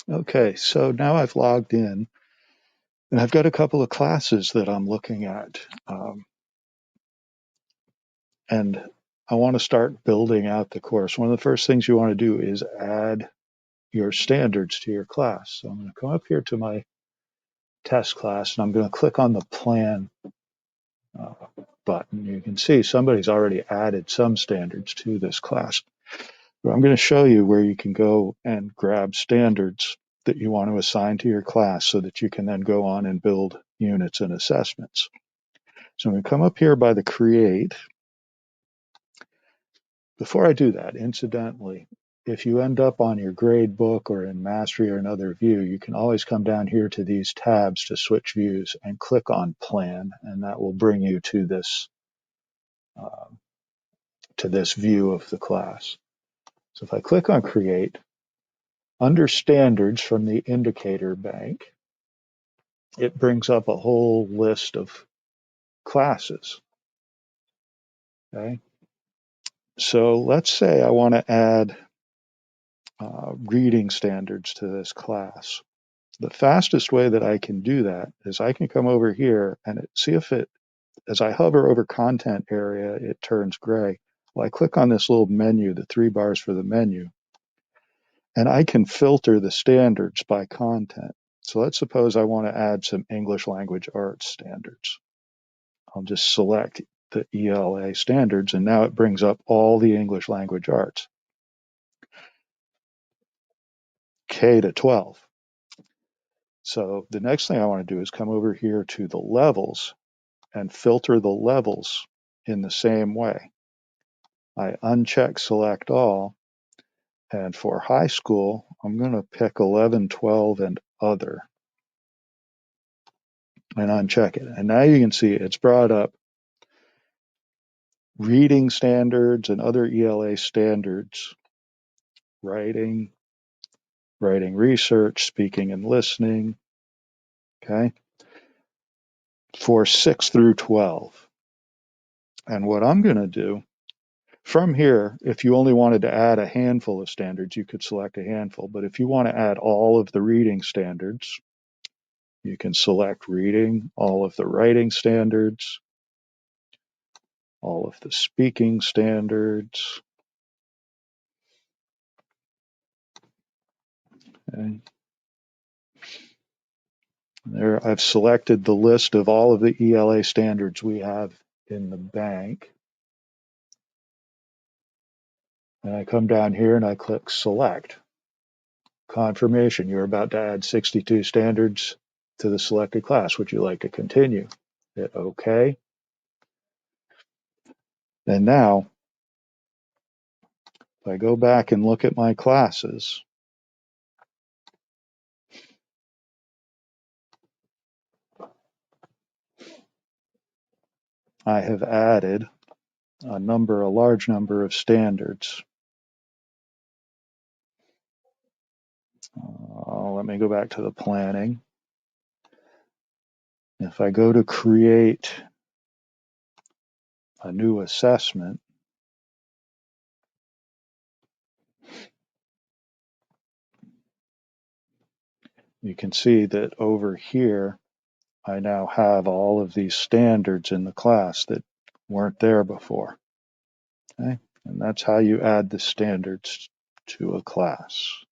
Okay, so now I've logged in and I've got a couple of classes that I'm looking at. And I want to start building out the course. One of the first things you want to do is add your standards to your class. So I'm going to come up here to my test class and I'm going to click on the plan uh, button. You can see somebody's already added some standards to this class. But I'm going to show you where you can go and grab standards that you want to assign to your class so that you can then go on and build units and assessments. So I'm going to come up here by the create. Before I do that, incidentally, if you end up on your grade book or in Mastery or another view, you can always come down here to these tabs to switch views and click on Plan, and that will bring you to uh, this view of the class. So if I click on Create, under Standards from the indicator bank, it brings up a whole list of classes. Okay, so let's say I want to add reading standards to this class. The fastest way that I can do that is I can come over here and see if it, as I hover over content area, it turns gray. Well, I click on this little menu, the 3 bars for the menu, and I can filter the standards by content. So let's suppose I want to add some English language arts standards. I'll just select the ELA standards, and now it brings up all the English language arts, K to 12. So the next thing I want to do is come over here to the levels and filter the levels in the same way. I uncheck select all, and for high school, I'm going to pick 11, 12, and other, and uncheck it. And now you can see it's brought up reading standards and other ELA standards, writing, writing research, speaking and listening, okay, for 6 through 12. And what I'm going to do from here, if you only wanted to add a handful of standards, you could select a handful. But if you want to add all of the reading standards, you can select reading, all of the writing standards, all of the speaking standards. And there I've selected the list of all of the ELA standards we have in the bank. And I come down here and I click select. Confirmation, you're about to add 62 standards to the selected class. Would you like to continue? Hit OK. And now, if I go back and look at my classes, I have added a large number of standards. Let me go back to the planning. If I go to create a new assessment, you can see that over here, I now have all of these standards in the class that weren't there before. Okay? And that's how you add the standards to a class.